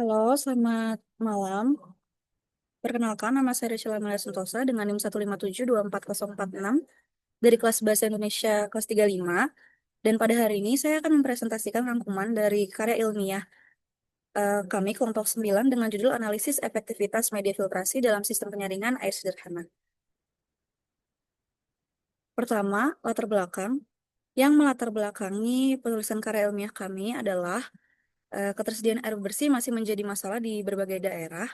Halo, selamat malam. Perkenalkan, nama saya Rachel Amalia Sentosa dengan NIM 157240446 dari kelas Bahasa Indonesia kelas 35. Dan pada hari ini saya akan mempresentasikan rangkuman dari karya ilmiah kami kelompok 9 dengan judul Analisis Efektivitas Media Filtrasi dalam Sistem Penyaringan Air Sederhana. Pertama, latar belakang. Yang melatar belakangi penulisan karya ilmiah kami adalah ketersediaan air bersih masih menjadi masalah di berbagai daerah.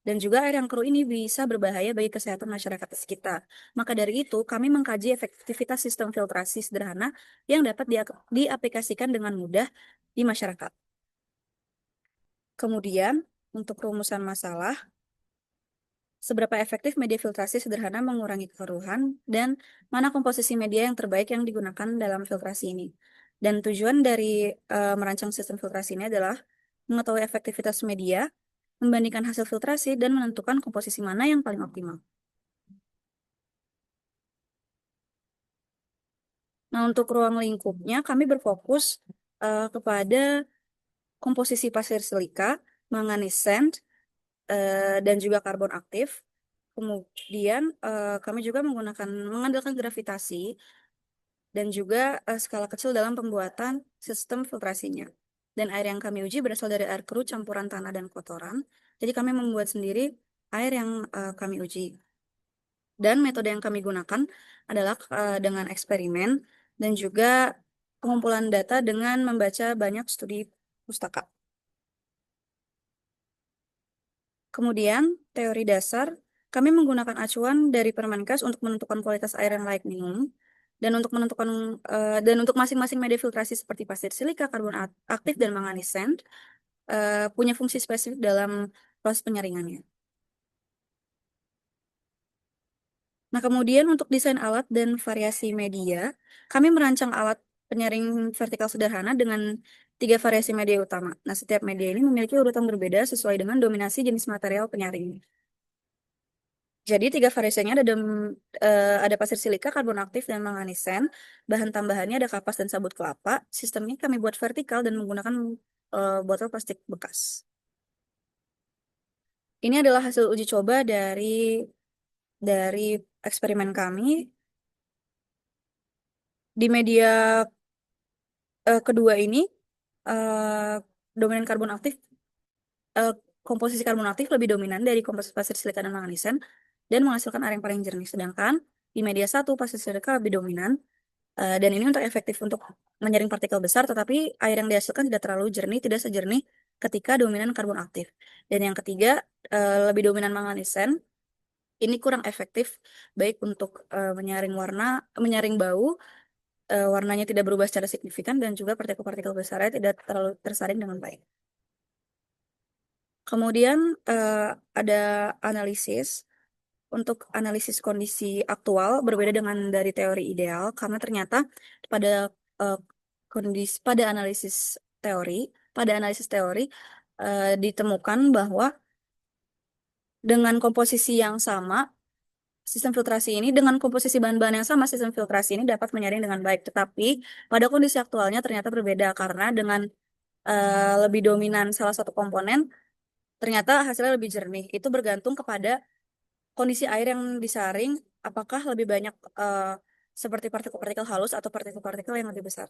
Dan juga air yang keruh ini bisa berbahaya bagi kesehatan masyarakat sekitar. Maka dari itu, kami mengkaji efektivitas sistem filtrasi sederhana yang dapat diaplikasikan dengan mudah di masyarakat. Kemudian, untuk rumusan masalah, seberapa efektif media filtrasi sederhana mengurangi kekeruhan, dan mana komposisi media yang terbaik yang digunakan dalam filtrasi ini. Dan tujuan dari merancang sistem filtrasi ini adalah mengetahui efektivitas media, membandingkan hasil filtrasi, dan menentukan komposisi mana yang paling optimal. Nah, untuk ruang lingkupnya, kami berfokus kepada komposisi pasir silika, manganis sand, dan juga karbon aktif. Kemudian, kami juga mengandalkan gravitasi dan juga skala kecil dalam pembuatan sistem filtrasinya. Dan air yang kami uji berasal dari air keruh campuran tanah dan kotoran. Jadi kami membuat sendiri air yang kami uji. Dan metode yang kami gunakan adalah dengan eksperimen dan juga pengumpulan data dengan membaca banyak studi pustaka. Kemudian, teori dasar, kami menggunakan acuan dari Permenkes untuk menentukan kualitas air yang layak minum dan untuk menentukan dan untuk masing-masing media filtrasi seperti pasir silika, karbon aktif dan manganis sand punya fungsi spesifik dalam proses penyaringannya. Nah, kemudian untuk desain alat dan variasi media, kami merancang alat penyaring vertikal sederhana dengan 3 variasi media utama. Nah, setiap media ini memiliki urutan berbeda sesuai dengan dominasi jenis material penyaring. Jadi 3 variasinya ada pasir silika, karbon aktif, dan manganesen. Bahan tambahannya ada kapas dan sabut kelapa. Sistemnya kami buat vertikal dan menggunakan botol plastik bekas. Ini adalah hasil uji coba dari eksperimen kami di media kedua ini. eh, Dominan karbon aktif, eh, komposisi karbon aktif lebih dominan dari komposisi pasir silika dan manganesen dan menghasilkan air yang paling jernih. Sedangkan di media satu pasir silika lebih dominan. Dan ini untuk efektif untuk menyaring partikel besar, tetapi air yang dihasilkan tidak terlalu jernih, tidak sejernih ketika dominan karbon aktif. Dan yang ketiga, lebih dominan manganesen. Ini kurang efektif, baik untuk menyaring bau, warnanya tidak berubah secara signifikan, dan juga partikel-partikel besarnya tidak terlalu tersaring dengan baik. Kemudian ada analisis. Untuk analisis kondisi aktual berbeda dengan dari teori ideal karena ternyata pada eh, analisis teori ditemukan bahwa dengan komposisi yang sama sistem filtrasi ini dengan komposisi bahan-bahan yang sama sistem filtrasi ini dapat menyaring dengan baik, tetapi pada kondisi aktualnya ternyata berbeda karena dengan lebih dominan salah satu komponen ternyata hasilnya lebih jernih. Itu bergantung kepada kondisi air yang disaring, apakah lebih banyak seperti partikel-partikel halus atau partikel-partikel yang lebih besar.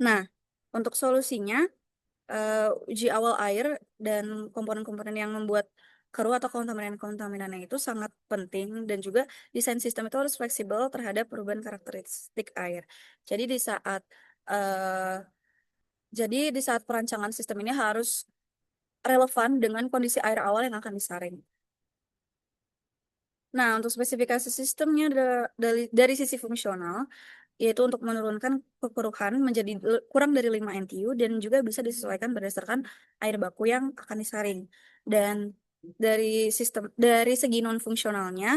Nah, untuk solusinya, uji awal air dan komponen-komponen yang membuat keruh atau kontaminan-kontaminannya itu sangat penting dan juga desain sistem itu harus fleksibel terhadap perubahan karakteristik air. Jadi di saat eh, perancangan sistem ini harus relevan dengan kondisi air awal yang akan disaring. Nah, untuk spesifikasi sistemnya dari sisi fungsional, yaitu untuk menurunkan kekeruhan menjadi kurang dari 5 NTU dan juga bisa disesuaikan berdasarkan air baku yang akan disaring. Dan dari segi non fungsionalnya,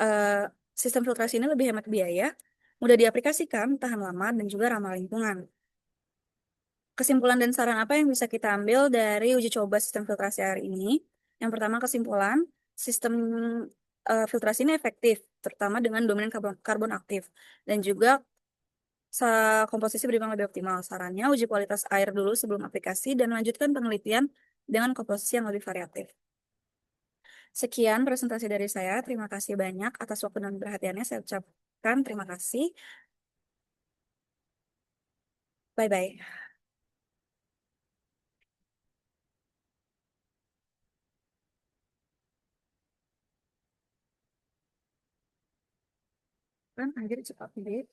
eh, sistem filtrasi ini lebih hemat biaya, mudah diaplikasikan, tahan lama, dan juga ramah lingkungan. Kesimpulan dan saran apa yang bisa kita ambil dari uji coba sistem filtrasi air ini? Yang pertama, kesimpulan, sistem filtrasi ini efektif, terutama dengan dominan karbon aktif. Dan juga Komposisi berimbang lebih optimal. Sarannya, uji kualitas air dulu sebelum aplikasi dan lanjutkan penelitian dengan komposisi yang lebih variatif. Sekian presentasi dari saya. Terima kasih banyak atas waktu dan perhatiannya. Saya ucapkan terima kasih. Bye-bye. Kan anjir cepat banget.